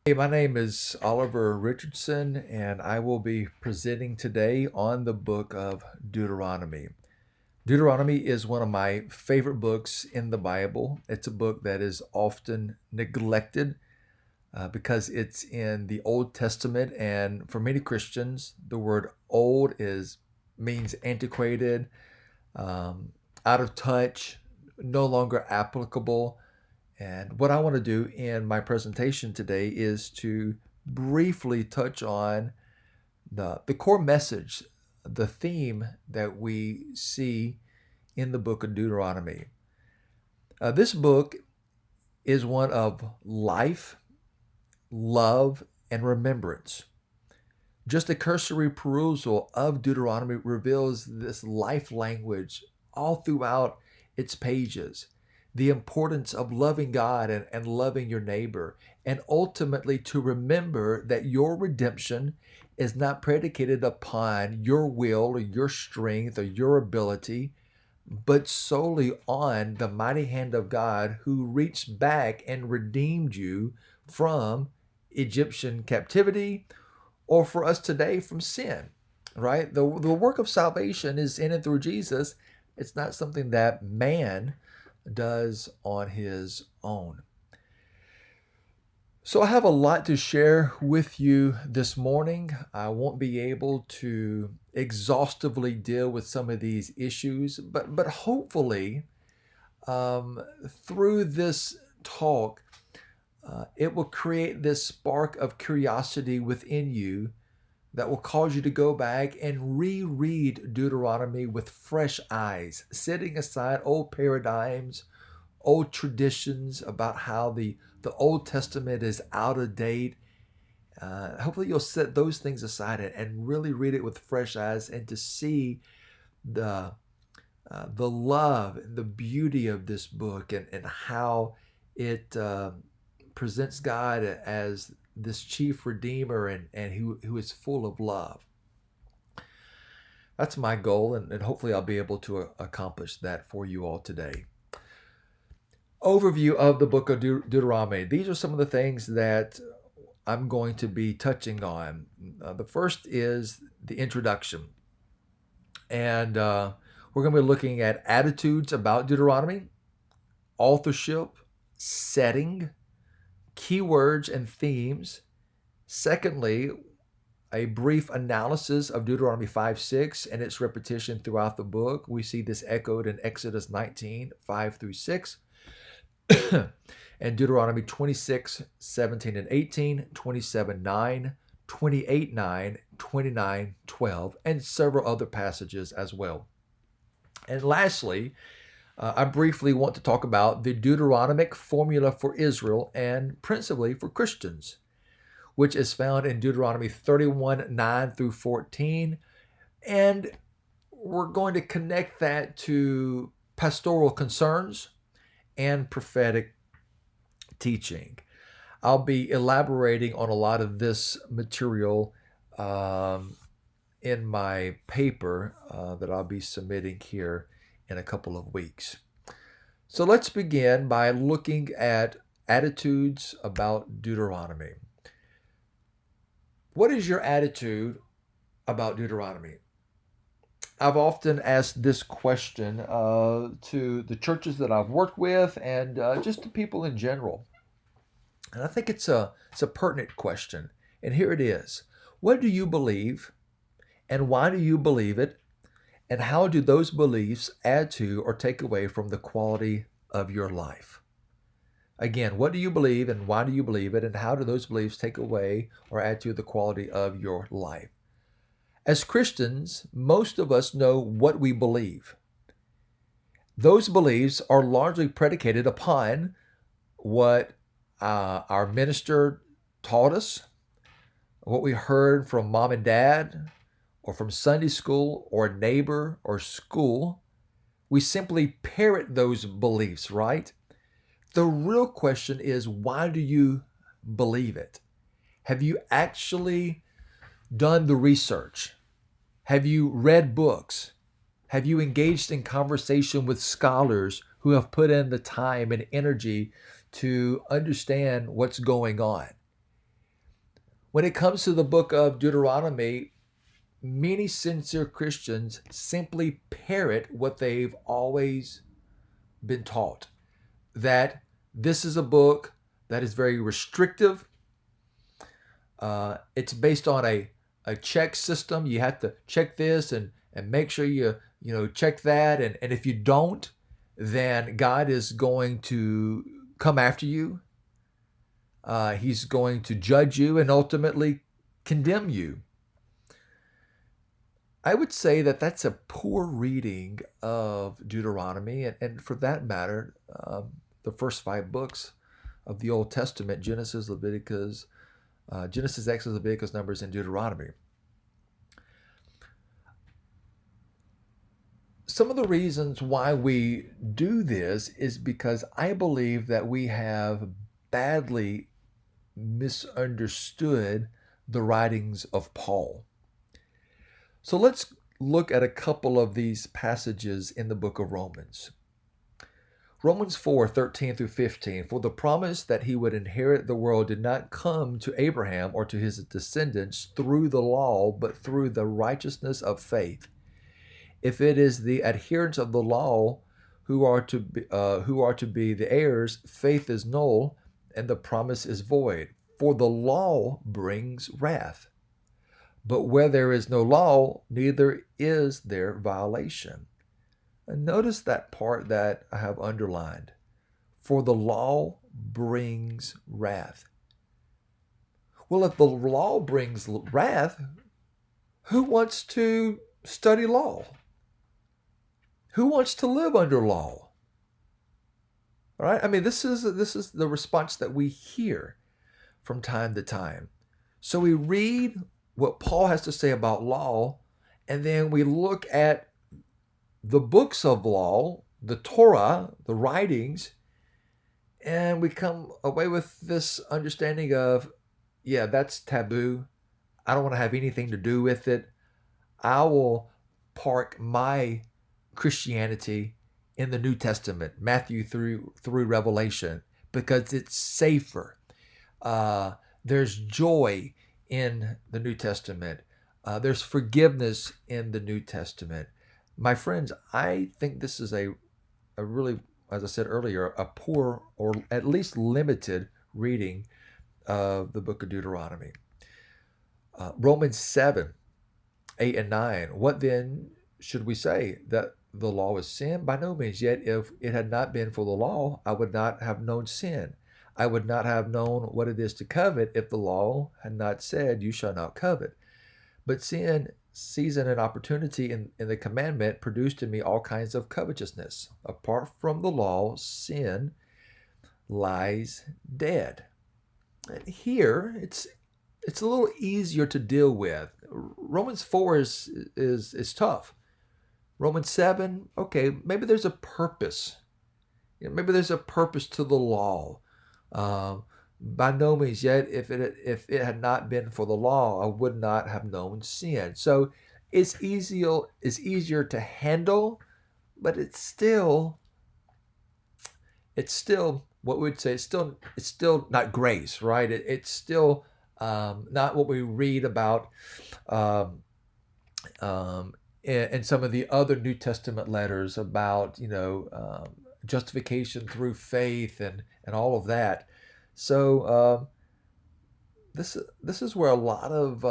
Hey, my name is Oliver Richardson, and I will be presenting today on the book of Deuteronomy. Deuteronomy is one of my favorite books in the Bible. It's a book that is often neglected because it's in the Old Testament, and for many Christians, the word "old" is means antiquated, um, out of touch, no longer applicable. And what I want to do in my presentation today is to briefly touch on the core message, the theme that we see in the book of Deuteronomy. This book is one of life, love, and remembrance. Just a cursory perusal of Deuteronomy reveals this life language all throughout its pages. The importance of loving God and loving your neighbor, and ultimately to remember that your redemption is not predicated upon your will or your strength or your ability, but solely on the mighty hand of God who reached back and redeemed you from Egyptian captivity or for us today from sin, right? The work of salvation is in and through Jesus. It's not something that man does on his own. So I have a lot to share with you this morning. I won't be able to exhaustively deal with some of these issues, but hopefully through this talk, it will create this spark of curiosity within you that will cause you to go back and reread Deuteronomy with fresh eyes, setting aside old paradigms, old traditions about how the Old Testament is out of date. Hopefully, you'll set those things aside and really read it with fresh eyes and to see the the love and the beauty of this book and how it presents God as this chief redeemer and who is full of love. That's my goal, and hopefully I'll be able to accomplish that for you all today. Overview of the book of Deuteronomy. These are some of the things that I'm going to be touching on. The first is the introduction. And we're going to be looking at attitudes about Deuteronomy, authorship, setting, keywords and themes. Secondly, a brief analysis of Deuteronomy 5:6 and its repetition throughout the book. We see this echoed in Exodus 19:5-6, and Deuteronomy 26:17 and 18, 27:9, 28:9, 29:12, and several other passages as well. And lastly, I briefly want to talk about the Deuteronomic formula for Israel and principally for Christians, which is found in Deuteronomy 31:9-14. And we're going to connect that to pastoral concerns and prophetic teaching. I'll be elaborating on a lot of this material in my paper that I'll be submitting here in a couple of weeks. So let's begin by looking at attitudes about Deuteronomy. What is your attitude about Deuteronomy? I've often asked this question to the churches that I've worked with and just to people in general. And I think it's a pertinent question. And here it is. What do you believe and why do you believe it? And how do those beliefs add to or take away from the quality of your life? Again, what do you believe and why do you believe it? And how do those beliefs take away or add to the quality of your life? As Christians, most of us know what we believe. Those beliefs are largely predicated upon what our minister taught us, what we heard from mom and dad, or from Sunday school, or a neighbor, or school. We simply parrot those beliefs, right? The real question is, why do you believe it? Have you actually done the research? Have you read books? Have you engaged in conversation with scholars who have put in the time and energy to understand what's going on? When it comes to the book of Deuteronomy, many sincere Christians simply parrot what they've always been taught, that this is a book that is very restrictive. It's based on a check system. You have to check this and make sure you check that. And if you don't, then God is going to come after you. He's going to judge you and ultimately condemn you. I would say that that's a poor reading of Deuteronomy, and for that matter, the first 5 books of the Old Testament: Genesis, Exodus, Leviticus, Numbers, and Deuteronomy. Some of the reasons why we do this is because I believe that we have badly misunderstood the writings of Paul. So let's look at a couple of these passages in the book of Romans. Romans 4:13-15. For the promise that he would inherit the world did not come to Abraham or to his descendants through the law, but through the righteousness of faith. If it is the adherents of the law who are to be the heirs, faith is null and the promise is void. For the law brings wrath. But where there is no law, neither is there violation. And notice that part that I have underlined. For the law brings wrath. Well, if the law brings wrath, who wants to study law? Who wants to live under law? All right? I mean, this is the response that we hear from time to time. So we read what Paul has to say about law, and then we look at the books of law, the Torah, the writings, and we come away with this understanding of, yeah, that's taboo. I don't want to have anything to do with it. I will park my Christianity in the New Testament, Matthew through Revelation, because it's safer. There's joy in the New Testament. There's forgiveness in the New Testament. My friends, I think this is a really, as I said earlier, a poor or at least limited reading of the book of Deuteronomy. Romans 7:8-9. What then should we say? That the law is sin? By no means. Yet if it had not been for the law, I would not have known sin. I would not have known what it is to covet if the law had not said, you shall not covet. But sin, season and opportunity in the commandment produced in me all kinds of covetousness. Apart from the law, sin lies dead. And here, it's a little easier to deal with. Romans 4 is tough. Romans 7, okay, maybe there's a purpose. Maybe there's a purpose to the law. By no means, yet if it had not been for the law, I would not have known sin. So it's easier to handle, but it's still what we'd say. It's still not grace, right? It's still not what we read about in some of the other New Testament letters about justification through faith and all of that. So this is where a lot of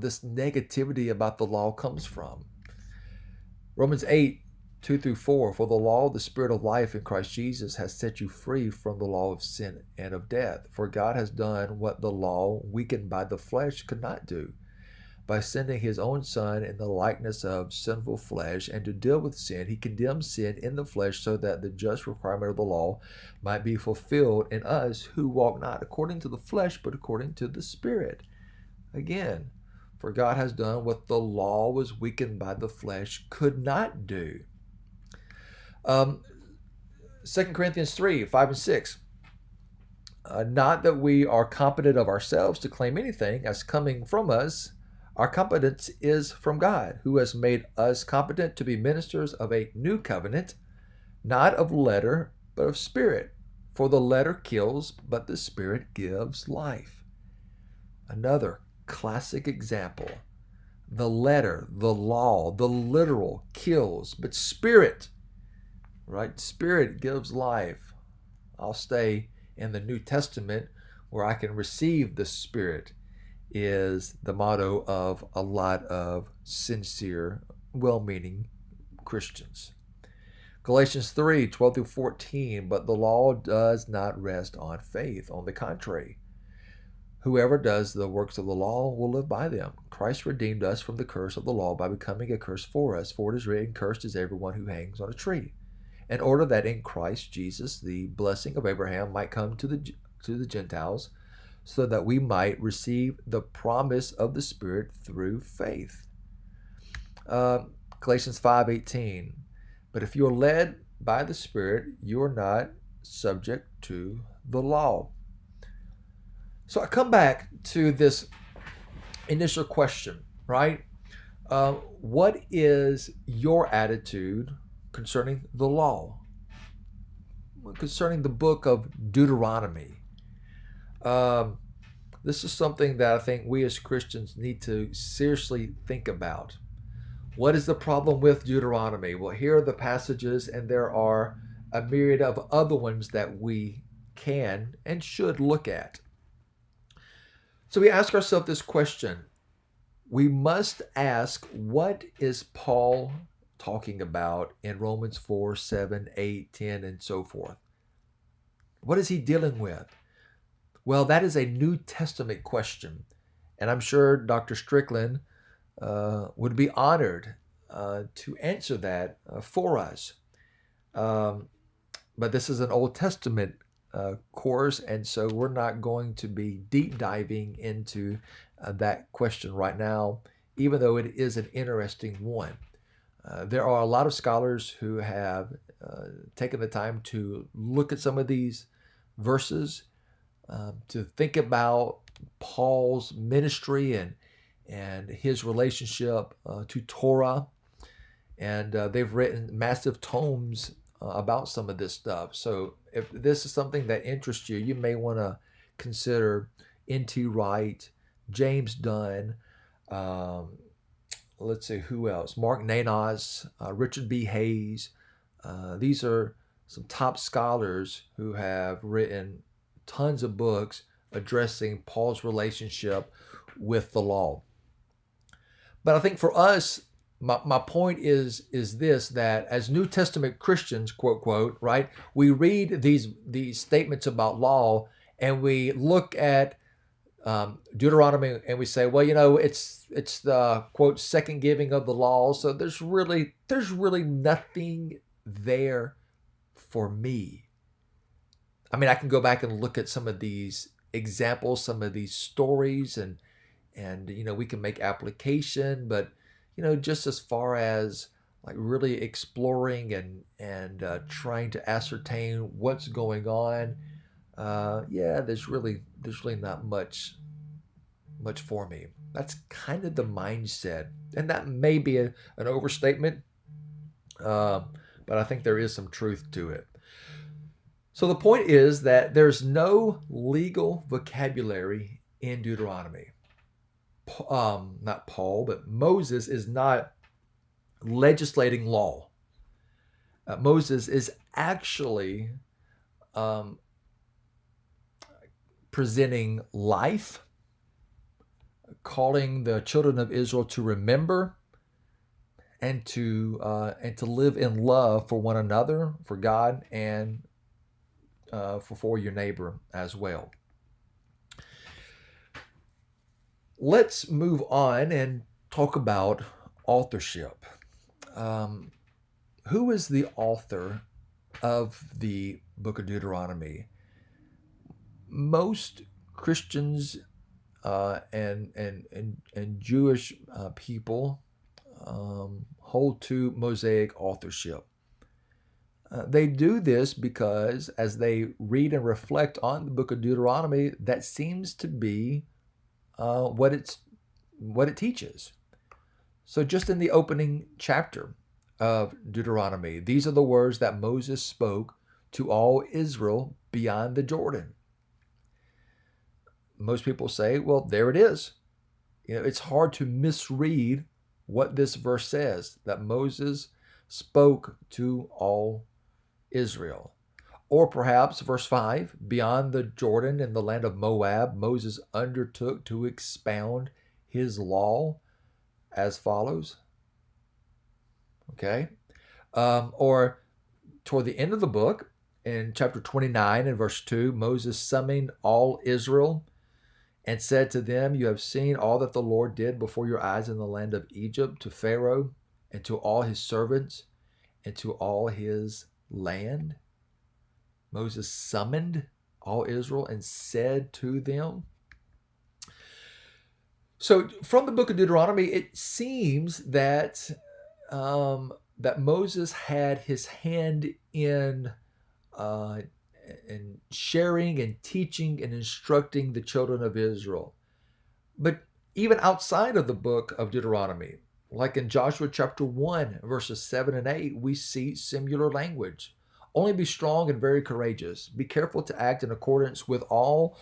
this negativity about the law comes from. Romans 8:2-4. For the law, the Spirit of life in Christ Jesus, has set you free from the law of sin and of death. For God has done what the law, weakened by the flesh, could not do, by sending his own Son in the likeness of sinful flesh, and to deal with sin, he condemned sin in the flesh, so that the just requirement of the law might be fulfilled in us who walk not according to the flesh, but according to the Spirit. Again, for God has done what the law was weakened by the flesh could not do. 2 Corinthians 3:5-6. Not that we are competent of ourselves to claim anything as coming from us. Our competence is from God, who has made us competent to be ministers of a new covenant, not of letter, but of spirit. For the letter kills, but the Spirit gives life. Another classic example. The letter, the law, the literal kills, but Spirit, right? Spirit gives life. I'll stay in the New Testament where I can receive the Spirit is the motto of a lot of sincere, well-meaning Christians. Galatians 3:12 through 14, but the law does not rest on faith. On the contrary, whoever does the works of the law will live by them. Christ redeemed us from the curse of the law by becoming a curse for us. For it is written, cursed is everyone who hangs on a tree, in order that in Christ Jesus the blessing of Abraham might come to the Gentiles, so that we might receive the promise of the Spirit through faith. Galatians 5:18, but if you are led by the Spirit, you are not subject to the law. So I come back to this initial question, right? What is your attitude concerning the law? Concerning the book of Deuteronomy? This is something that I think we as Christians need to seriously think about. What is the problem with Deuteronomy? Well, here are the passages, and there are a myriad of other ones that we can and should look at. So we ask ourselves this question. We must ask, what is Paul talking about in Romans 4, 7, 8, 10, and so forth? What is he dealing with? Well, that is a New Testament question, and I'm sure Dr. Strickland would be honored to answer that for us. But this is an Old Testament course, and so we're not going to be deep diving into that question right now, even though it is an interesting one. There are a lot of scholars who have taken the time to look at some of these verses, to think about Paul's ministry and his relationship to Torah. And they've written massive tomes about some of this stuff. So if this is something that interests you, you may want to consider N.T. Wright, James Dunn, let's see who else, Mark Nanos, Richard B. Hayes. These are some top scholars who have written tons of books addressing Paul's relationship with the law. But I think for us, my point is this, that as New Testament Christians, quote, quote, right, we read these statements about law and we look at Deuteronomy and we say, well, you know, it's the, quote, second giving of the law. So there's really nothing there for me. I mean, I can go back and look at some of these examples, some of these stories, and you know, we can make application, but you know, just as far as like really exploring and trying to ascertain what's going on, there's really not much for me. That's kind of the mindset, and that may be an overstatement, but I think there is some truth to it. So the point is that there's no legal vocabulary in Deuteronomy. Not Paul, but Moses is not legislating law. Moses is actually presenting life, calling the children of Israel to remember and to live in love for one another, for God, and for your neighbor as well. Let's move on and talk about authorship. Who is the author of the book of Deuteronomy? Most Christians and Jewish people hold to Mosaic authorship. They do this because as they read and reflect on the book of Deuteronomy, that seems to be what it teaches. So just in the opening chapter of Deuteronomy, these are the words that Moses spoke to all Israel beyond the Jordan. Most people say, well, there it is. It's hard to misread what this verse says, that Moses spoke to all Israel. Or perhaps verse 5, beyond the Jordan in the land of Moab, Moses undertook to expound his law as follows. Okay. Or toward the end of the book, in chapter 29 and verse 2, Moses summoned all Israel and said to them, "You have seen all that the Lord did before your eyes in the land of Egypt to Pharaoh and to all his servants and to all his land." Moses summoned all Israel and said to them. So from the book of Deuteronomy, it seems that that Moses had his hand in sharing and teaching and instructing the children of Israel. But even outside of the book of Deuteronomy, like in Joshua chapter 1, verses 7 and 8, we see similar language. Only be strong and very courageous. Be careful to act in accordance with all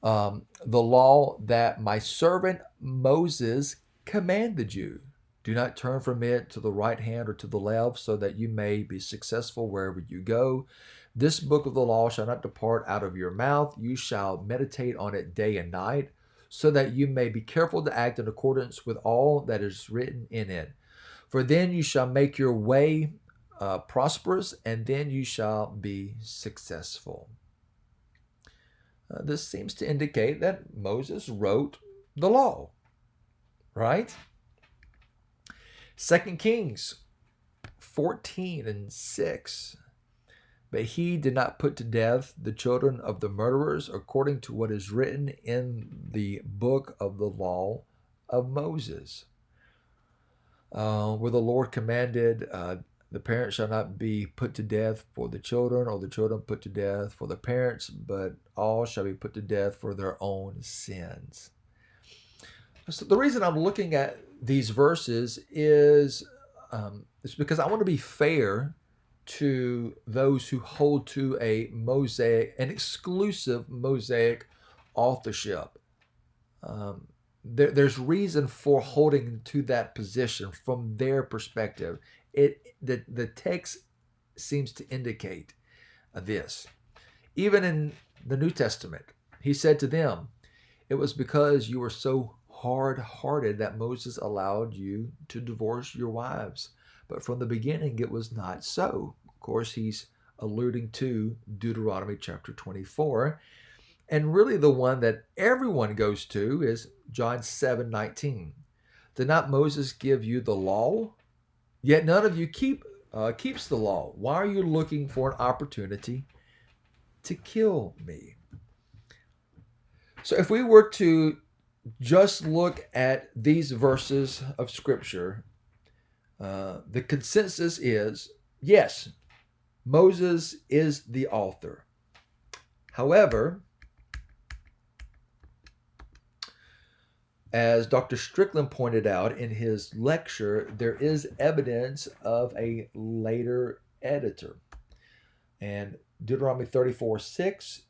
the law that my servant Moses commanded you. Do not turn from it to the right hand or to the left, so that you may be successful wherever you go. This book of the law shall not depart out of your mouth. You shall meditate on it day and night, so that you may be careful to act in accordance with all that is written in it. For then you shall make your way prosperous, and then you shall be successful. This seems to indicate that Moses wrote the law, right? 2 Kings 14 and 6. But he did not put to death the children of the murderers according to what is written in the book of the law of Moses, where the Lord commanded, the parents shall not be put to death for the children, or the children put to death for the parents, but all shall be put to death for their own sins. So the reason I'm looking at these verses is because I want to be fair to those who hold to an exclusive Mosaic authorship. There's reason for holding to that position from their perspective. The text seems to indicate this. Even in the New Testament, he said to them, "It was because you were so hard-hearted that Moses allowed you to divorce your wives. But from the beginning, it was not so." Of course, he's alluding to Deuteronomy chapter 24. And really the one that everyone goes to is John 7:19. "Did not Moses give you the law? Yet none of you keeps the law. Why are you looking for an opportunity to kill me?" So if we were to just look at these verses of Scripture, the consensus is, yes, Moses is the author. However, as Dr. Strickland pointed out in his lecture, there is evidence of a later editor. And Deuteronomy 34:6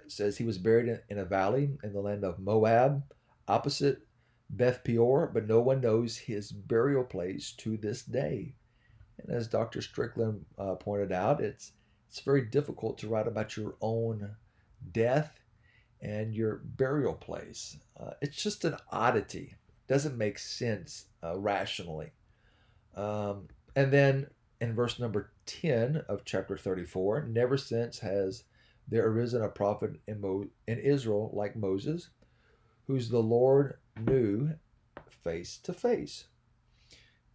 says he was buried in a valley in the land of Moab, opposite Beth Peor, but no one knows his burial place to this day. And as Dr. Strickland pointed out, it's very difficult to write about your own death and your burial place. It's just an oddity. Doesn't make sense rationally. And then in verse number 10 of chapter 34, "Never since has there arisen a prophet in Israel like Moses, whose the Lord knew face to face."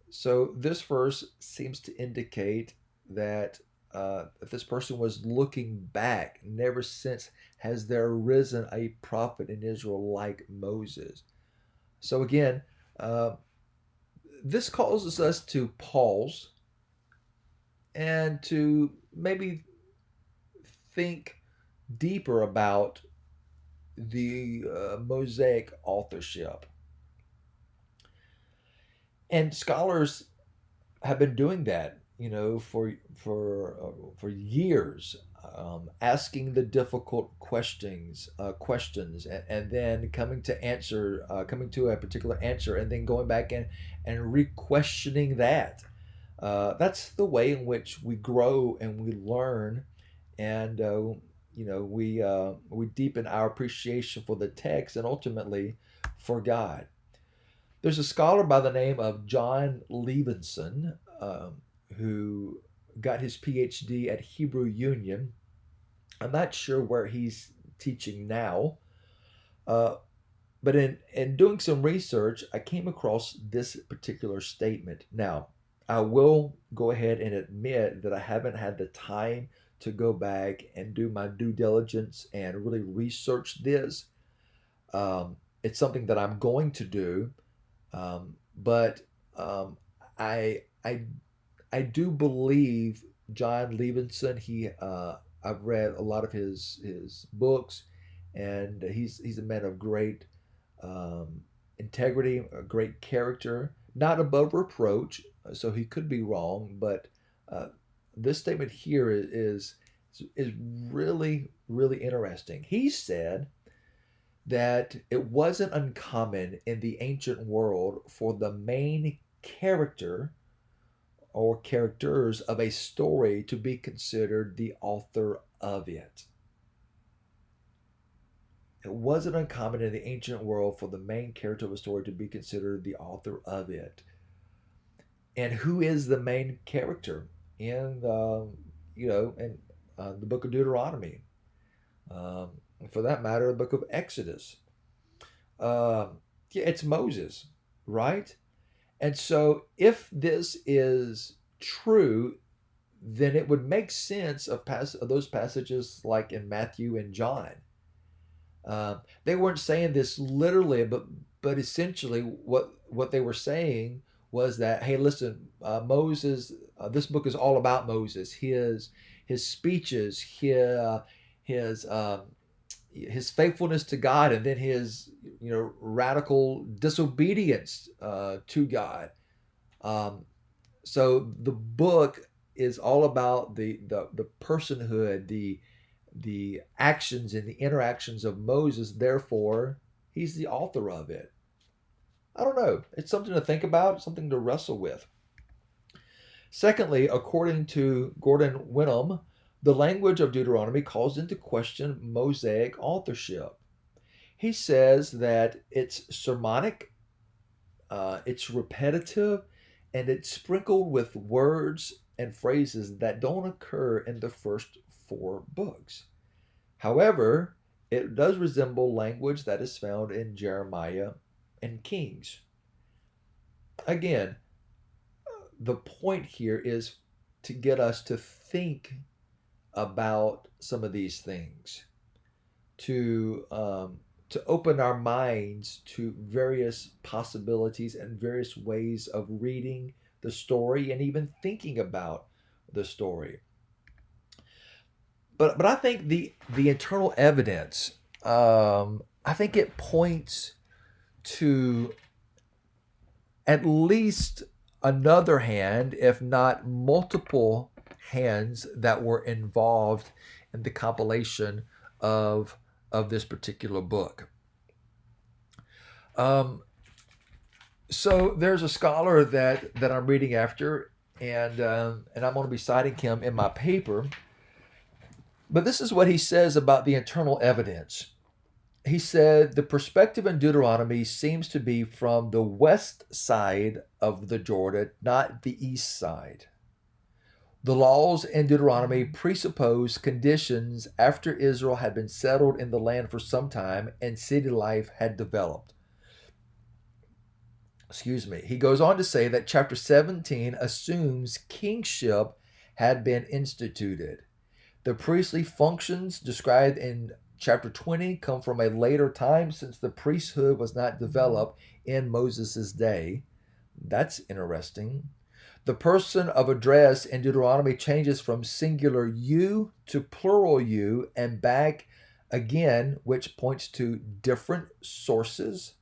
So this verse seems to indicate that if this person was looking back, never since has there arisen a prophet in Israel like Moses. So again, this causes us to pause and to maybe think deeper about the Mosaic authorship. And scholars have been doing that, for years. asking the difficult questions, and then coming to a particular answer, and then going back and re-questioning that. That's the way in which we grow and we learn, and we deepen our appreciation for the text and ultimately for God. There's a scholar by the name of John Levinson, who got his PhD at Hebrew Union. I'm not sure where he's teaching now, uh, but in doing some research, I came across this particular statement. Now, I will go ahead and admit that I haven't had the time to go back and do my due diligence and really research this. It's something that I'm going to do, but um, I I do believe John Levinson. I've read a lot of his books, and he's a man of great um, integrity, a great character, not above reproach. So he could be wrong, but uh, this statement here is really interesting. He said that it wasn't uncommon in the ancient world for the main character or characters of a story to be considered the author of it. It wasn't uncommon in the ancient world for the main character of a story to be considered the author of it. And who is the main character in the book of Deuteronomy? Um, for that matter, the book of Exodus. Uh, yeah, it's Moses, right? And so, if this is true, then it would make sense of those passages like in Matthew and John. They weren't saying this literally, but essentially, what they were saying was that, hey, listen, Moses. This book is all about Moses. His speeches, his his faithfulness to God, and then his radical disobedience to God. Um, so the book is all about the personhood, the actions and the interactions of Moses. Therefore, he's the author of it. I don't know. It's something to think about, something to wrestle with. Secondly, according to Gordon Wenham, the language of Deuteronomy calls into question Mosaic authorship. He says that it's sermonic, it's repetitive, and it's sprinkled with words and phrases that don't occur in the first four books. However, it does resemble language that is found in Jeremiah and Kings. Again, the point here is to get us to think about some of these things, to open our minds to various possibilities and various ways of reading the story and even thinking about the story. But I think the internal evidence, I think it points to at least another hand, if not multiple hands, that were involved in the compilation of this particular book. Um, so there's a scholar that I'm reading after, and I'm going to be citing him in my paper. But this is what he says about the internal evidence. He said the perspective in Deuteronomy seems to be from the west side of the Jordan, not the east side. The laws in Deuteronomy presuppose conditions after Israel had been settled in the land for some time and city life had developed. Excuse me. He goes on to say that chapter 17 assumes kingship had been instituted. The priestly functions described in chapter 20 come from a later time since the priesthood was not developed in Moses' day. That's interesting. The person of address in Deuteronomy changes from singular you to plural you and back again, which points to different sources.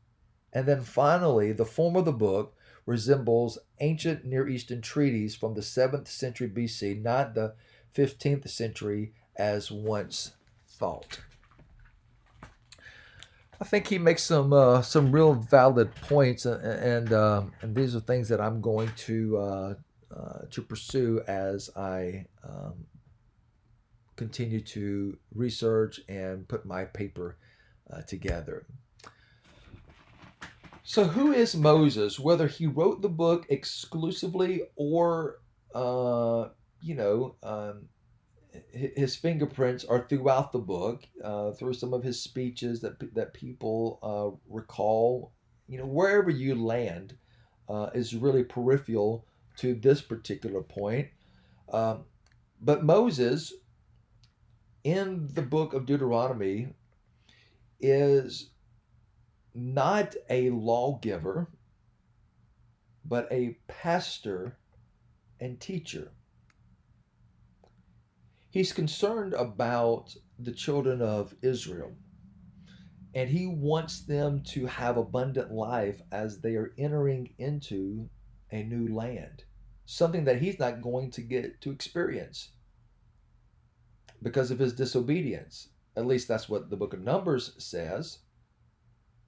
And then finally, the form of the book resembles ancient Near Eastern treaties from the 7th century BC, not the 15th century as once thought. I think he makes some real valid points, and these are things that I'm going to pursue as I continue to research and put my paper together. So, who is Moses? Whether he wrote the book exclusively or, you know, his fingerprints are throughout the book, through some of his speeches that people recall. You know, wherever you land is really peripheral to this particular point. Um, but Moses in the book of Deuteronomy is not a lawgiver, but a pastor and teacher. He's concerned about the children of Israel, and he wants them to have abundant life as they are entering into a new land, something that he's not going to get to experience because of his disobedience. At least that's what the book of Numbers says.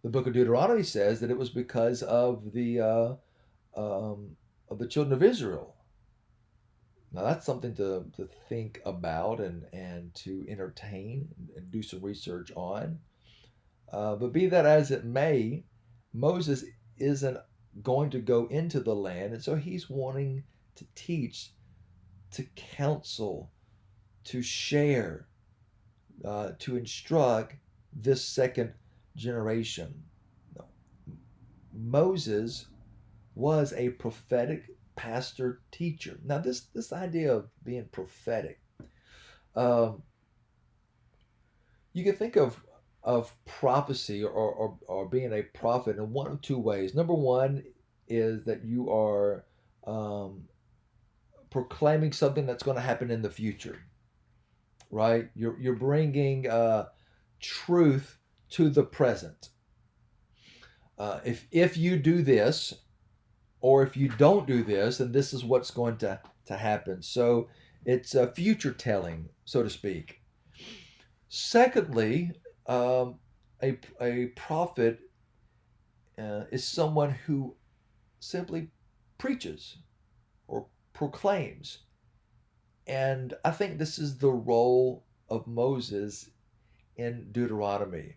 The book of Deuteronomy says that it was because of the children of Israel. Now that's something to think about and to entertain and do some research on. But be that as it may, Moses isn't going to go into the land, and so he's wanting to teach, to counsel, to share, to instruct this second generation. Moses was a prophetic pastor teacher. Now, this idea of being prophetic, um, you can think of prophecy or being a prophet in one of two ways. Number one is that you are um, proclaiming something that's going to happen in the future, right? You're bringing truth to the present. If you do this, or if you don't do this, then this is what's going to happen. So it's a future telling, so to speak. Secondly, a prophet is someone who simply preaches or proclaims. And I think this is the role of Moses in Deuteronomy.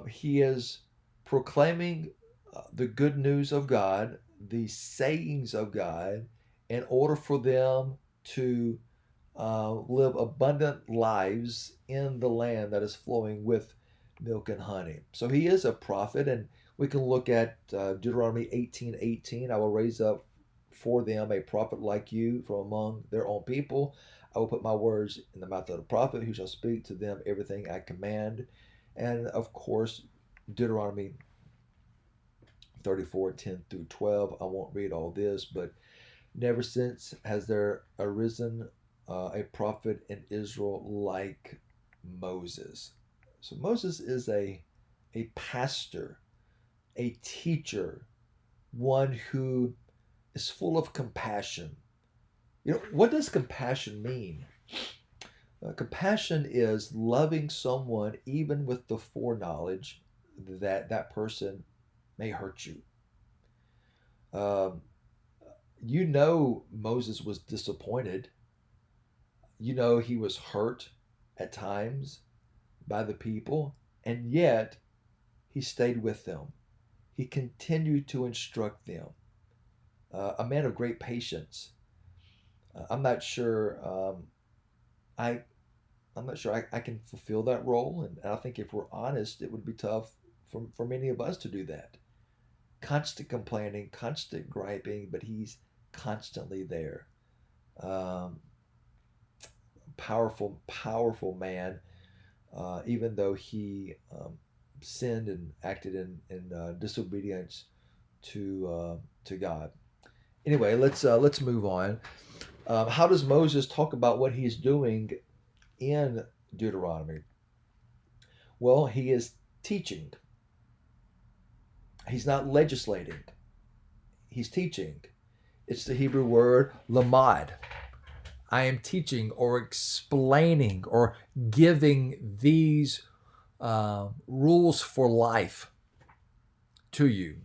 He is proclaiming the good news of God, the sayings of God, in order for them to live abundant lives in the land that is flowing with milk and honey. So he is a prophet, and we can look at Deuteronomy 18:18. I will raise up for them a prophet like you from among their own people. I will put my words in the mouth of the prophet, who shall speak to them everything I command. And of course, Deuteronomy 34:10 through 12. I won't read all this, but never since has there arisen a prophet in Israel like Moses. So Moses is a pastor, a teacher, one who is full of compassion. You know, what does compassion mean? Compassion is loving someone even with the foreknowledge that that person may hurt you. Um, you know, Moses was disappointed. You know, he was hurt at times by the people, and yet he stayed with them. He continued to instruct them. A man of great patience. I'm not sure. I I'm not sure I can fulfill that role, and I think if we're honest, it would be tough for many of us to do that. Constant complaining, constant griping, but he's constantly there. Um, powerful man, even though he sinned and acted in disobedience to God. Anyway, let's move on. How does Moses talk about what he's doing in Deuteronomy? Well, he is teaching. He's not legislating. He's teaching. It's the Hebrew word lamad. I am teaching or explaining or giving these rules for life to you.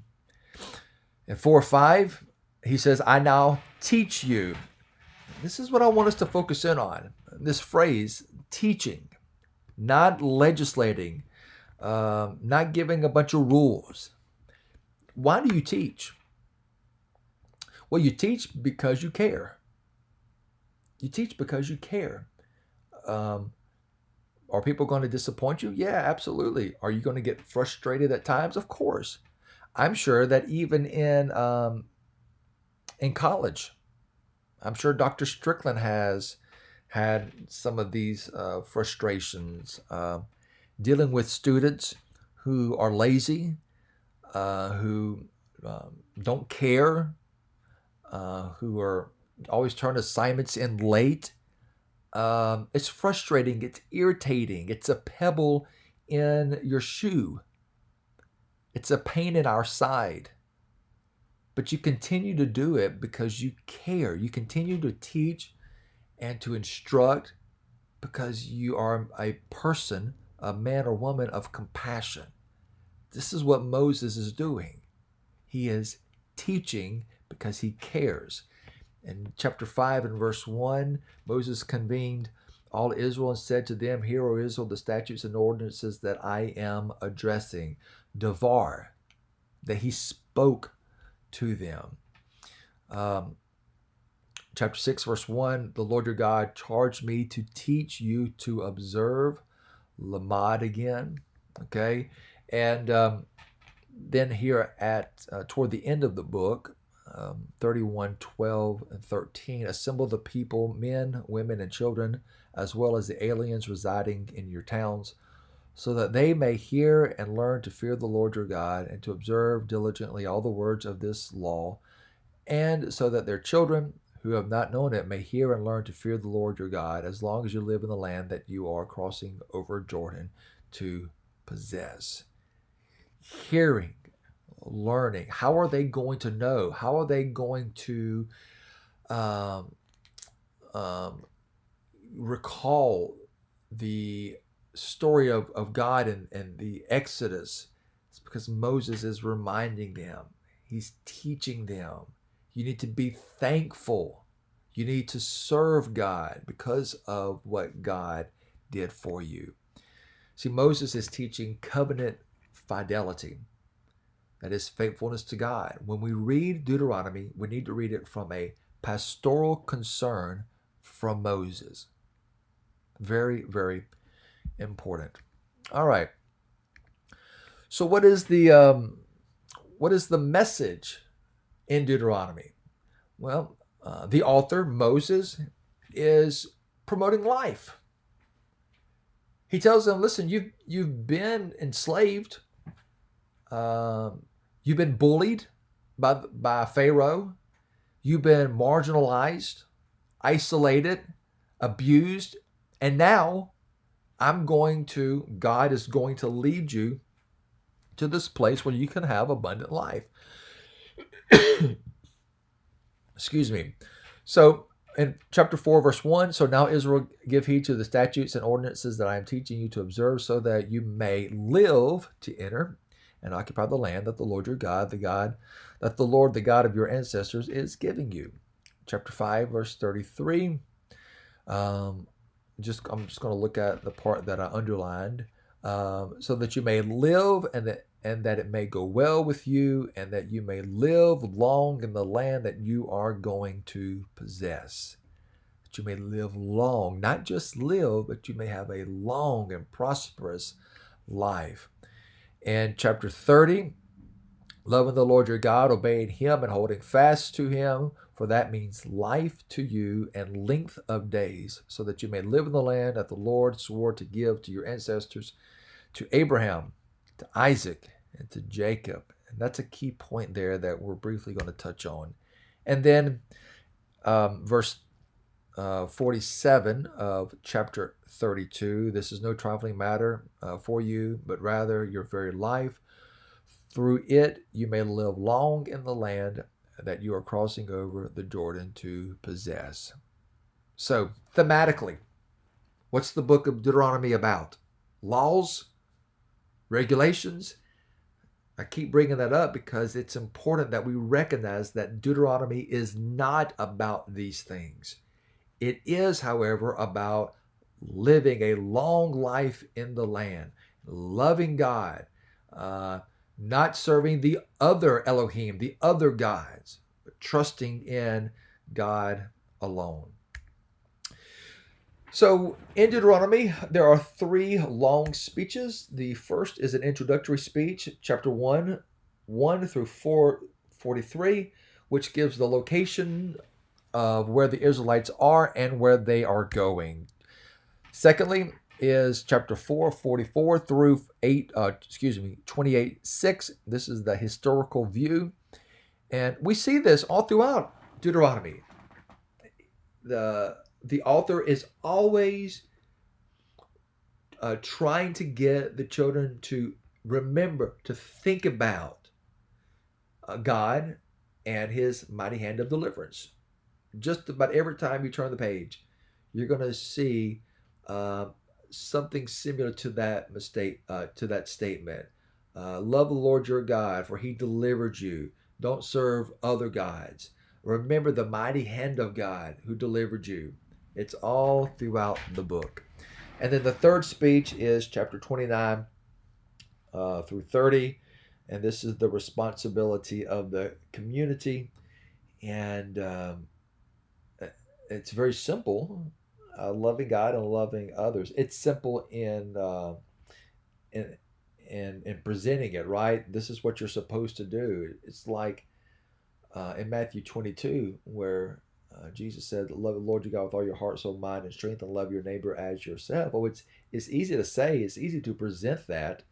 In 4:5, he says, I now teach you. This is what I want us to focus in on. This phrase, teaching, not legislating, not giving a bunch of rules. Why do you teach? Well, you teach because you care. You teach because you care. Are people going to disappoint you? Yeah, absolutely. Are you going to get frustrated at times? Of course. I'm sure that even in college, I'm sure Dr. Strickland has had some of these frustrations dealing with students who are lazy, who don't care, who are always turn assignments in late. It's frustrating. It's irritating. It's a pebble in your shoe. It's a pain in our side. But you continue to do it because you care. You continue to teach and to instruct because you are a person, a man or woman of compassion. This is what Moses is doing. He is teaching because he cares. In chapter 5 and verse 1, Moses convened all Israel and said to them, Hear, O Israel, the statutes and ordinances that I am addressing. Devar, that he spoke to them. Chapter 6, verse 1, the Lord your God charged me to teach you to observe. Lamad again, okay? And then here at toward the end of the book, 31, 12, and 13, assemble the people, men, women, and children, as well as the aliens residing in your towns, so that they may hear and learn to fear the Lord your God and to observe diligently all the words of this law, and so that their children who have not known it may hear and learn to fear the Lord your God as long as you live in the land that you are crossing over Jordan to possess. Hearing, learning. How are they going to know? How are they going to recall the story of God and the Exodus? It's because Moses is reminding them. He's teaching them. You need to be thankful. You need to serve God because of what God did for you. See, Moses is teaching covenant fidelity. That is faithfulness to God. When we read Deuteronomy, we need to read it from a pastoral concern from Moses. Very, very important. All right. So what is the message in Deuteronomy? Well, the author, Moses, is promoting life. He tells them, listen, you've been enslaved. You've been bullied by Pharaoh. You've been marginalized, isolated, abused. And now God is going to lead you to this place where you can have abundant life. Excuse me. So in chapter 4, verse 1, so now Israel, give heed to the statutes and ordinances that I am teaching you to observe, so that you may live to enter and occupy the land that the Lord your God, that the Lord, the God of your ancestors, is giving you. Chapter 5, verse 33. I'm just going to look at the part that I underlined. So that you may live and that it may go well with you, and that you may live long in the land that you are going to possess. That you may live long, not just live, but you may have a long and prosperous life. And chapter 30, loving the Lord your God, obeying him and holding fast to him, for that means life to you and length of days, so that you may live in the land that the Lord swore to give to your ancestors, to Abraham, to Isaac, and to Jacob. And that's a key point there that we're briefly going to touch on. And then verse 47 of chapter 32, this is no trifling matter for you, but rather your very life. Through it you may live long in the land that you are crossing over the Jordan to possess. So, thematically, what's the book of Deuteronomy about? Laws, regulations. I keep bringing that up because it's important that we recognize that Deuteronomy is not about these things. It is, however, about living a long life in the land, loving God, uh, not serving the other Elohim, the other gods, but trusting in God alone. So in Deuteronomy, there are three long speeches. The first is an introductory speech, chapter 1, 1 through 4:43, which gives the location of where the Israelites are and where they are going. Secondly is chapter 4:44 through 28:6. This is the historical view. And we see this all throughout Deuteronomy. The author is always trying to get the children to remember, to think about God and his mighty hand of deliverance. Just about every time you turn the page, you're going to see uh, something similar to that statement. Love the Lord your God, for he delivered you. Don't serve other gods. Remember the mighty hand of God who delivered you. It's all throughout the book. And then the third speech is chapter 29 through 30. And this is the responsibility of the community. And it's very simple, loving God and loving others. It's simple in in presenting it, right? This is what you're supposed to do. It's like in Matthew 22, where Jesus said, "Love the Lord your God with all your heart, soul, mind, and strength, and love your neighbor as yourself." Oh, it's easy to say. It's easy to present that,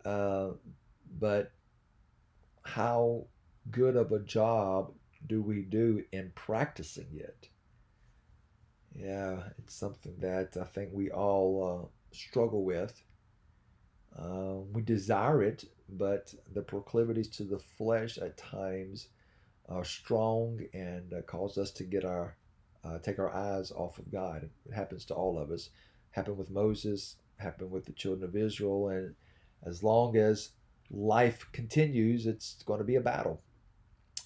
uh, but how good of a job do we do in practicing it? Yeah, it's something that I think we all struggle with. We desire it, but the proclivities to the flesh at times are strong and cause us to take our eyes off of God. It happens to all of us. Happened with Moses. Happened with the children of Israel. And as long as life continues, it's going to be a battle.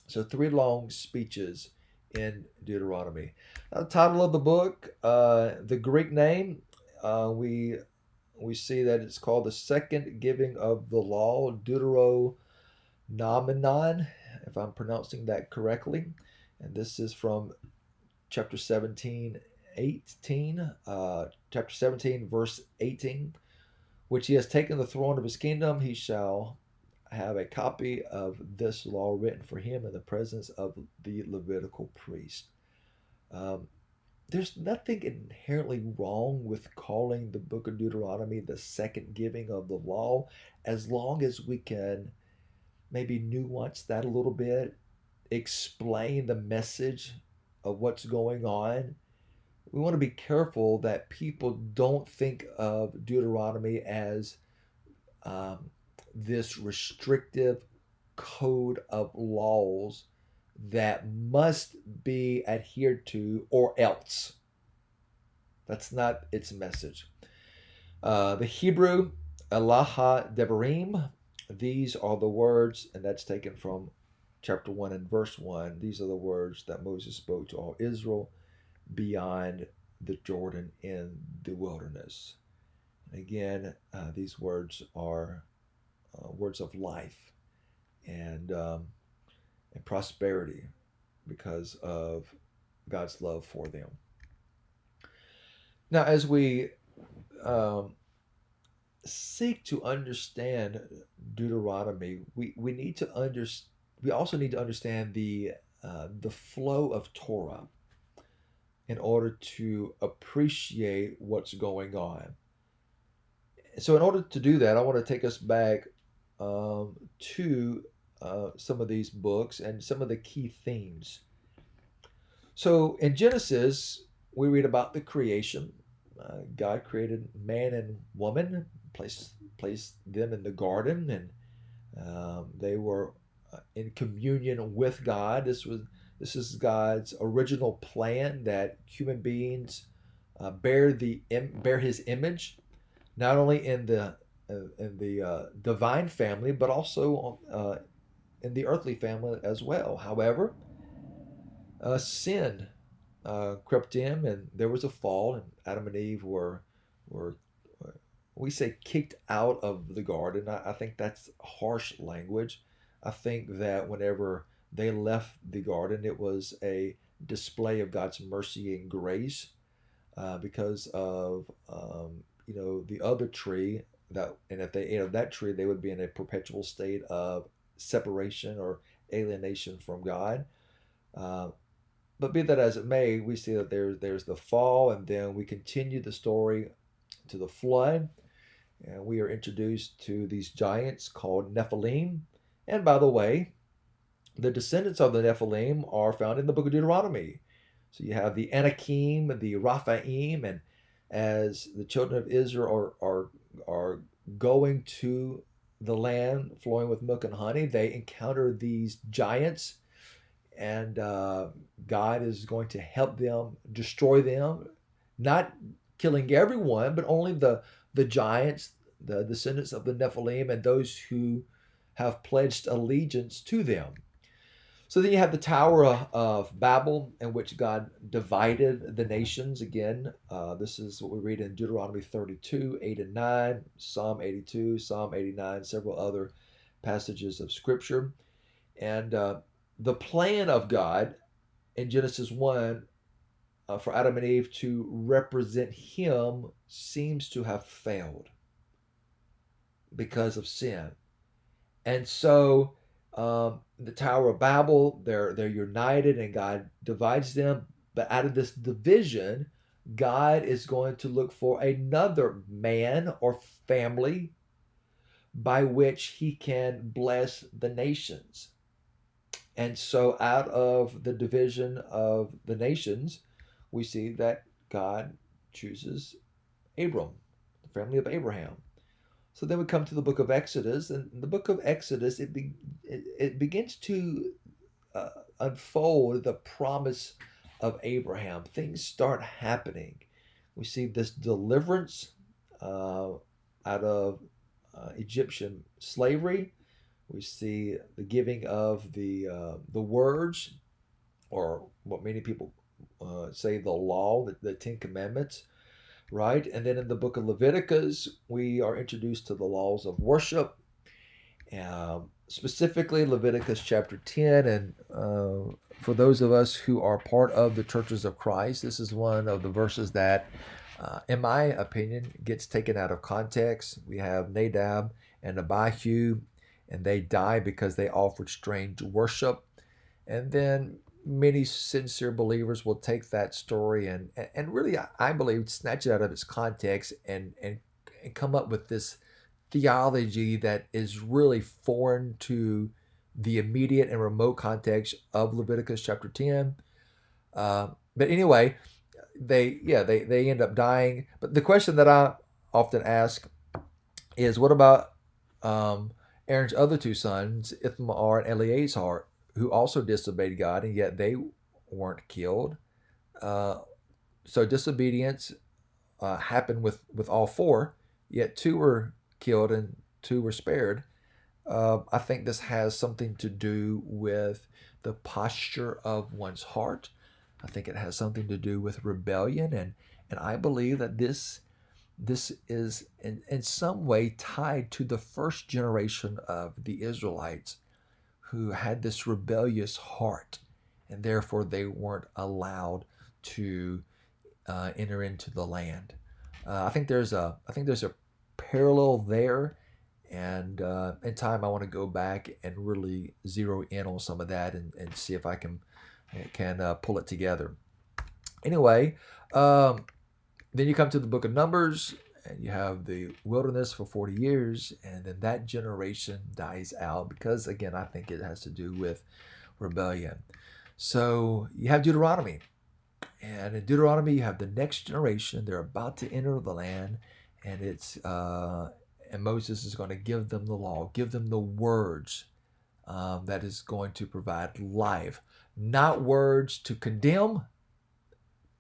So three long speeches in Deuteronomy. Now, the title of the book, the Greek name, we see that it's called the second giving of the law, Deuteronomic, if I'm pronouncing that correctly. And this is from chapter 17, 18, chapter 17, verse 18. Which he has taken the throne of his kingdom, he shall have a copy of this law written for him in the presence of the Levitical priest. Um, there's nothing inherently wrong with calling the book of Deuteronomy the second giving of the law, as long as we can maybe nuance that a little bit, explain the message of what's going on. We want to be careful that people don't think of Deuteronomy as um, this restrictive code of laws that must be adhered to or else. That's not its message. The Hebrew, Elaha Devarim, these are the words, and that's taken from chapter 1 and verse 1. These are the words that Moses spoke to all Israel beyond the Jordan in the wilderness. And again, these words are words of life and prosperity because of God's love for them. Now, as we um, seek to understand Deuteronomy, we need to we also need to understand the flow of Torah in order to appreciate what's going on. So, in order to do that, I want to take us back to some of these books and some of the key themes. So, in Genesis, we read about the creation. God created man and woman, placed them in the garden, and they were in communion with God. This is God's original plan that human beings bear His image, not only in the divine family, but also in the earthly family as well. However, sin crept in, and there was a fall, and Adam and Eve were we say kicked out of the garden. I think that's harsh language. I think that whenever they left the garden, it was a display of God's mercy and grace because of the other tree that, and if they ate of that tree, they would be in a perpetual state of separation or alienation from God. Uh, but be that as it may, we see that there's the fall, and then we continue the story to the flood, and we are introduced to these giants called Nephilim. And by the way, the descendants of the Nephilim are found in the book of Deuteronomy. So you have the Anakim, the Raphaim, and as the children of Israel are going to the land flowing with milk and honey, they encounter these giants, and God is going to help them destroy them, not killing everyone, but only the giants, the descendants of the Nephilim, and those who have pledged allegiance to them. So then you have the Tower of Babel, in which God divided the nations. Again, this is what we read in Deuteronomy 32, 8 and 9, Psalm 82, Psalm 89, several other passages of Scripture. And the plan of God in Genesis 1 for Adam and Eve to represent Him seems to have failed because of sin. And so the Tower of Babel, they're united, and God divides them. But out of this division, God is going to look for another man or family by which He can bless the nations. And so out of the division of the nations, we see that God chooses Abram, the family of Abraham. So then we come to the book of Exodus, and in the book of Exodus, it begins to unfold the promise of Abraham. Things start happening. We see this deliverance out of Egyptian slavery. We see the giving of the words, or what many people say the law, the Ten Commandments, right? And then in the book of Leviticus, we are introduced to the laws of worship, specifically Leviticus chapter 10. And for those of us who are part of the churches of Christ, this is one of the verses that, in my opinion, gets taken out of context. We have Nadab and Abihu, and they die because they offered strange worship. And then many sincere believers will take that story and really, I believe, snatch it out of its context and come up with this theology that is really foreign to the immediate and remote context of Leviticus chapter 10. But anyway, they end up dying. But the question that I often ask is, what about Aaron's other two sons, Ithamar and Eleazar, who also disobeyed God, and yet they weren't killed? So disobedience happened with all four, yet two were killed and two were spared. I think this has something to do with the posture of one's heart. I think it has something to do with rebellion, and I believe that this is in some way tied to the first generation of the Israelites who had this rebellious heart, and therefore they weren't allowed to enter into the land. I think there's a parallel there, and in time I want to go back and really zero in on some of that and see if I can pull it together. Anyway, then you come to the book of Numbers, and you have the wilderness for 40 years, and then that generation dies out because, again, I think it has to do with rebellion. So you have Deuteronomy, and in Deuteronomy you have the next generation. They're about to enter the land, and Moses is going to give them the law, give them the words that is going to provide life. Not words to condemn,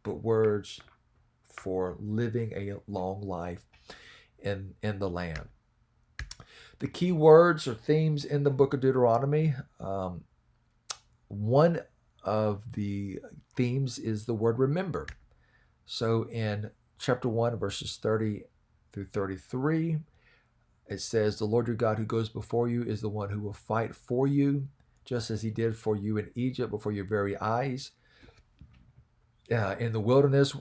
but words for living a long life in the land. The key words or themes in the book of Deuteronomy, one of the themes is the word remember. So in chapter 1, verses 30 through 33, it says, "The Lord your God who goes before you is the one who will fight for you, just as he did for you in Egypt before your very eyes. In the wilderness,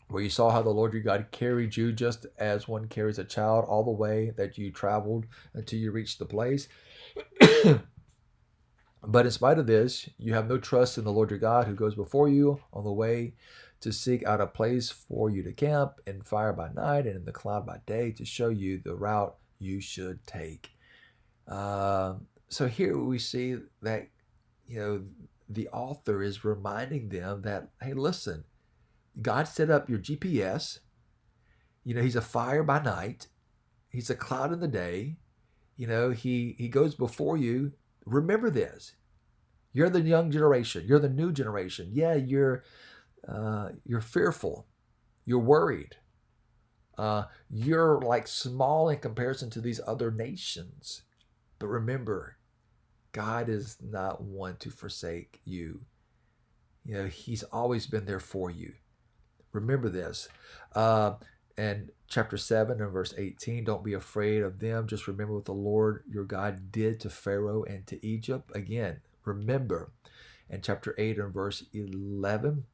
where you saw how the Lord your God carried you just as one carries a child all the way that you traveled until you reached the place. But in spite of this, you have no trust in the Lord your God who goes before you on the way to seek out a place for you to camp in fire by night and in the cloud by day to show you the route you should take." So here we see that, the author is reminding them that, hey, listen, God set up your GPS. He's a fire by night. He's a cloud in the day. He goes before you. Remember this. You're the young generation. You're the new generation. Yeah, you're fearful. You're worried. You're like small in comparison to these other nations. But remember, God is not one to forsake you. He's always been there for you. Remember this. And chapter 7 and verse 18, "Don't be afraid of them. Just remember what the Lord your God did to Pharaoh and to Egypt." Again, remember. And chapter 8 and verse 11,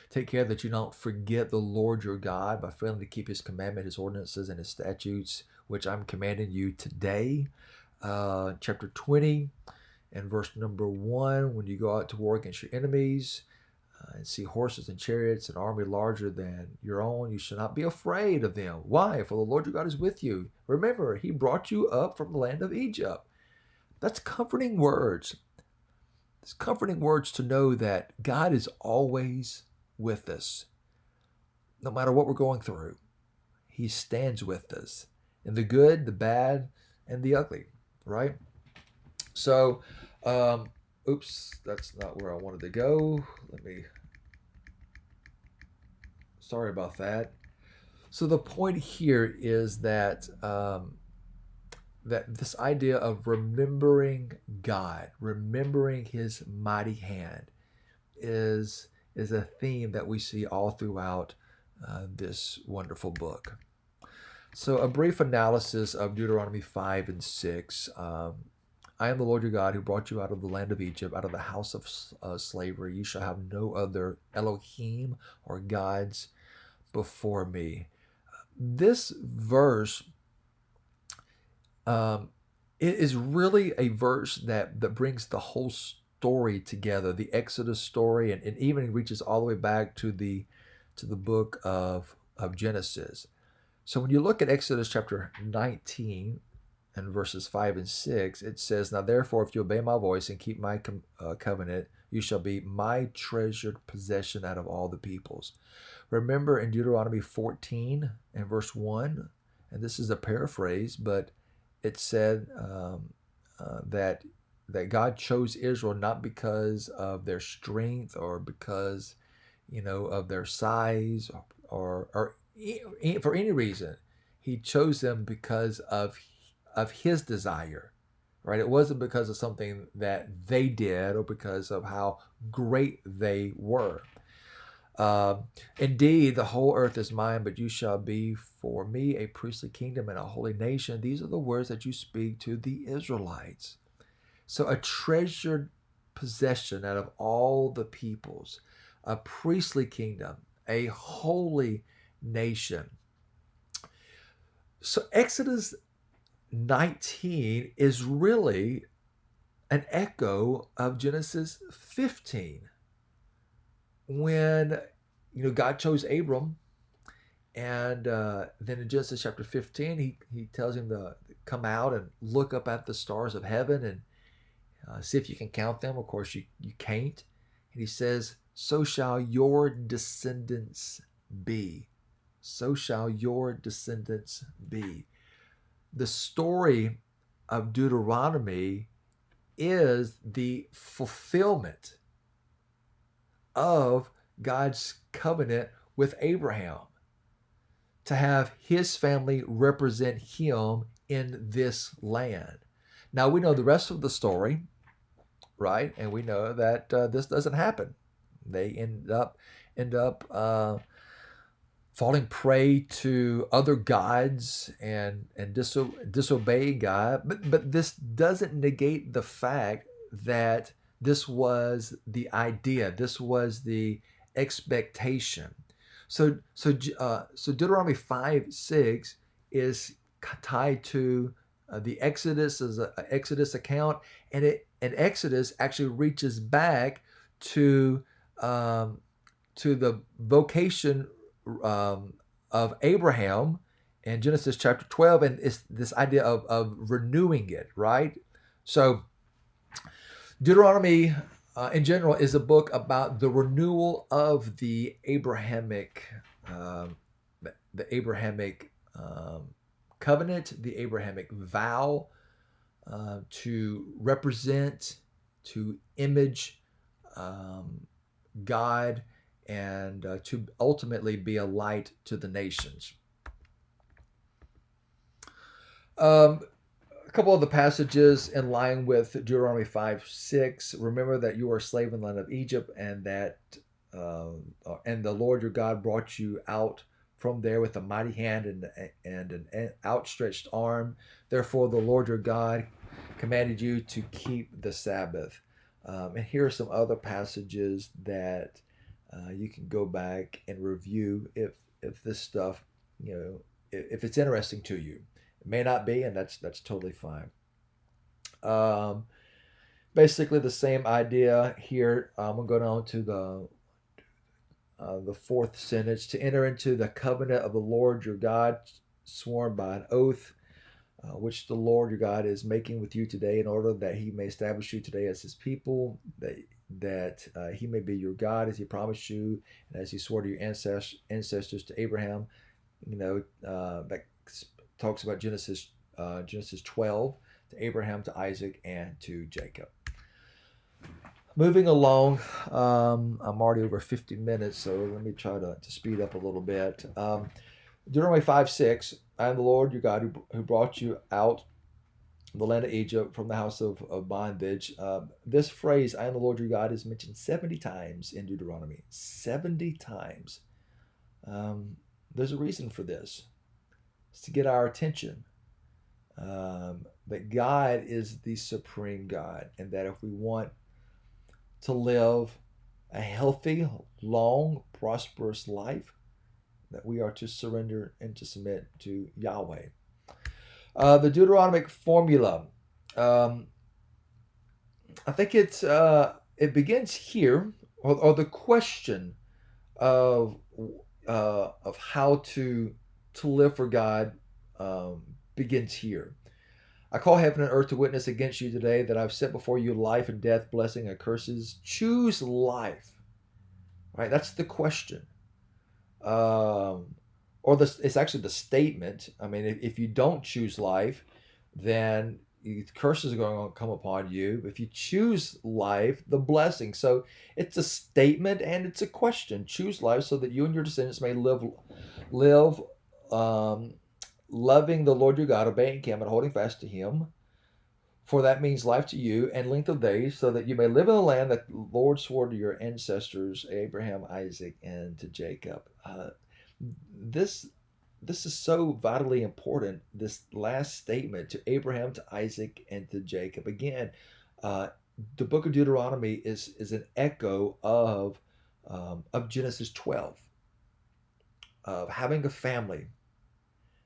"Take care that you don't forget the Lord your God by failing to keep his commandment, his ordinances, and his statutes, which I'm commanding you today." Chapter 20 and verse number 1, "When you go out to war against your enemies, and see horses and chariots, an army larger than your own, you shall not be afraid of them. Why? For the Lord your God is with you. Remember, he brought you up from the land of Egypt." That's comforting words. It's comforting words to know that God is always with us. No matter what we're going through, he stands with us in the good, the bad, and the ugly, right? So, oops, that's not where I wanted to go. Sorry about that. So the point here is that that this idea of remembering God, remembering his mighty hand is a theme that we see all throughout this wonderful book. So a brief analysis of Deuteronomy 5 and 6. "I am the Lord your God who brought you out of the land of Egypt, out of the house of slavery. You shall have no other Elohim or gods before me." This verse it is really a verse that brings the whole story together, the Exodus story, and even reaches all the way back to the book of Genesis. So when you look at Exodus chapter 19 and verses 5 and 6, it says, "Now therefore, if you obey my voice and keep my covenant, you shall be my treasured possession out of all the peoples." Remember in Deuteronomy 14 and verse 1, and this is a paraphrase, but it said that God chose Israel not because of their strength or because of their size or for any reason. He chose them because of his desire, right? It wasn't because of something that they did or because of how great they were. "Indeed, the whole earth is mine, but you shall be for me a priestly kingdom and a holy nation." These are the words that you speak to the Israelites. So a treasured possession out of all the peoples, a priestly kingdom, a holy nation. So Exodus 19 is really an echo of Genesis 15. When God chose Abram, and then in Genesis chapter 15, he tells him to come out and look up at the stars of heaven and see if you can count them. Of course, you can't. And he says, "So shall your descendants be. So shall your descendants be." The story of Deuteronomy is the fulfillment of God's covenant with Abraham to have his family represent him in this land. Now we know the rest of the story, right? And we know that this doesn't happen. They end up falling prey to other gods and disobeying God. But this doesn't negate the fact that this was the idea. This was the expectation. So Deuteronomy 5:6 is tied to the Exodus as an Exodus account, and Exodus actually reaches back to um, to the vocation of Abraham in Genesis chapter 12, and it's this idea of renewing it, right? So Deuteronomy in general is a book about the renewal of um, the Abrahamic covenant, the Abrahamic vow to represent, to image um, God, and to ultimately be a light to the nations. Um, a couple of the passages in line with Deuteronomy 5:6. Remember that you are a slave in the land of Egypt, uh, and the Lord your God brought you out from there with a mighty hand and an outstretched arm. Therefore, the Lord your God commanded you to keep the Sabbath. And here are some other passages that you can go back and review if this stuff, if it's interesting to you. It may not be, and that's totally fine. Um, Basically, the same idea here. We're going on to the fourth sentence: to enter into the covenant of the Lord your God, sworn by an oath, which the Lord your God is making with you today, in order that He may establish you today as His people, that He may be your God as He promised you, and as He swore to your ancestors to Abraham. That talks about Genesis 12, to Abraham, to Isaac, and to Jacob. Moving along, I'm already over 50 minutes, so let me try to speed up a little bit. Deuteronomy 5:6, I am the Lord your God who brought you out of the land of Egypt from the house of bondage. This phrase, I am the Lord your God, is mentioned 70 times in Deuteronomy. 70 times. There's a reason for this. It's to get our attention. That God is the supreme God, and that if we want to live a healthy, long, prosperous life, that we are to surrender and to submit to Yahweh. The Deuteronomic formula. I think it begins here, or the question of how to live for God begins here. I call heaven and earth to witness against you today that I've set before you life and death, blessing and curses. Choose life. Right? That's the question. It's actually the statement. I mean, if you don't choose life, then curses are going to come upon you. If you choose life, the blessing. So it's a statement and it's a question. Choose life so that you and your descendants may live loving the Lord your God, obeying Him, and holding fast to Him. For that means life to you and length of days, so that you may live in the land that the Lord swore to your ancestors, Abraham, Isaac, and to Jacob. This is so vitally important, this last statement, to Abraham, to Isaac, and to Jacob. Again, the book of Deuteronomy is an echo of Genesis 12, of having a family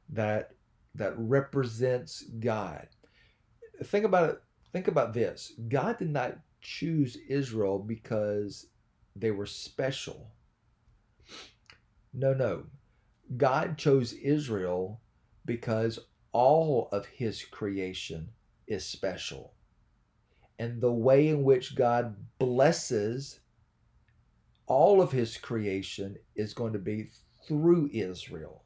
that represents God. Think about it. Think about this. God did not choose Israel because they were special. No. God chose Israel because all of His creation is special. And the way in which God blesses all of His creation is going to be through Israel.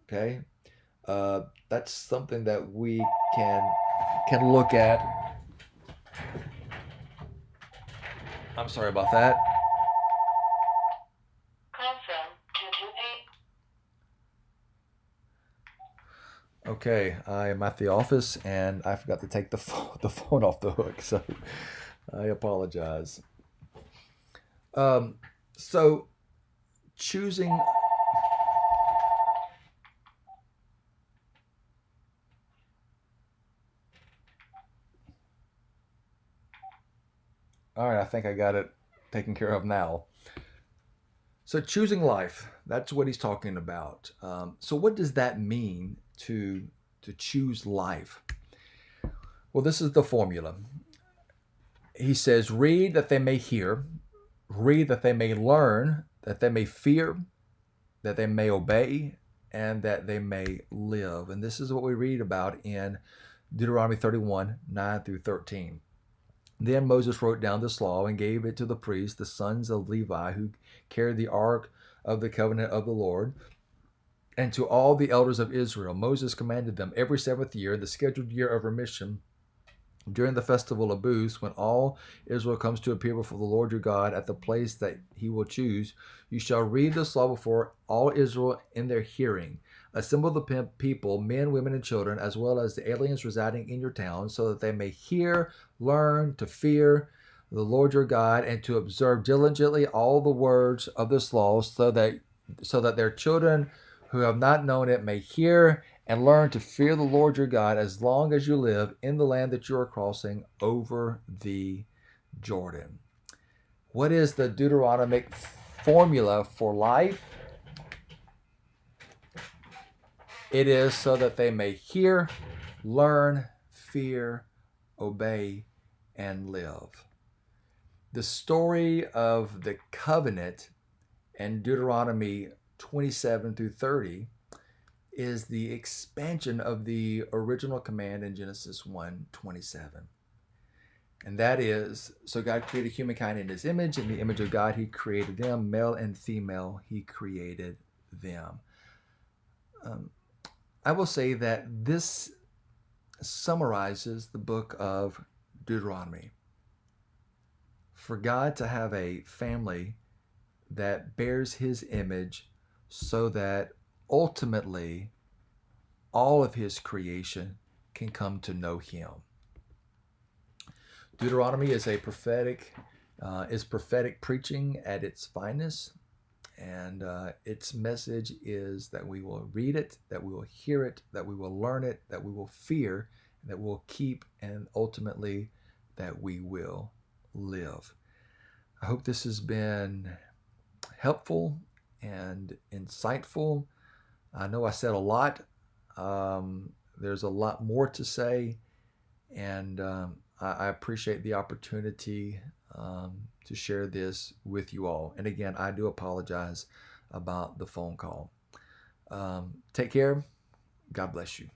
Okay? That's something that we can look at. I'm sorry about that. Call from 228. Okay, I am at the office and I forgot to take the phone off the hook, so I apologize. Um, so choosing. All right, I think I got it taken care of now. So choosing life, that's what he's talking about. So what does that mean to choose life? Well, this is the formula. He says, read that they may hear, read that they may learn, that they may fear, that they may obey, and that they may live. And this is what we read about in Deuteronomy 31, 9 through 13. Then Moses wrote down this law and gave it to the priests, the sons of Levi, who carried the ark of the covenant of the Lord, and to all the elders of Israel. Moses commanded them every seventh year, the scheduled year of remission, during the festival of booths, when all Israel comes to appear before the Lord your God at the place that he will choose, you shall read this law before all Israel in their hearing. Assemble the people, men, women, and children, as well as the aliens residing in your town, so that they may hear, learn to fear the Lord your God, and to observe diligently all the words of this law, so that their children who have not known it may hear and learn to fear the Lord your God as long as you live in the land that you are crossing over the Jordan. What is the Deuteronomic formula for life? It is so that they may hear, learn, fear, obey, and live. The story of the covenant in Deuteronomy 27 through 30 is the expansion of the original command in Genesis 1:27. And that is, so God created humankind in his image. In the image of God, he created them. Male and female, he created them. Um, I will say that this summarizes the book of Deuteronomy. For God to have a family that bears his image so that ultimately all of his creation can come to know him. Deuteronomy is prophetic preaching at its finest, and its message is that we will read it, that we will hear it, that we will learn it, that we will fear, that we'll keep, and ultimately that we will live. I hope this has been helpful and insightful. I know I said a lot. There's a lot more to say, and I appreciate the opportunity to share this with you all. And again, I do apologize about the phone call. Take care. God bless you.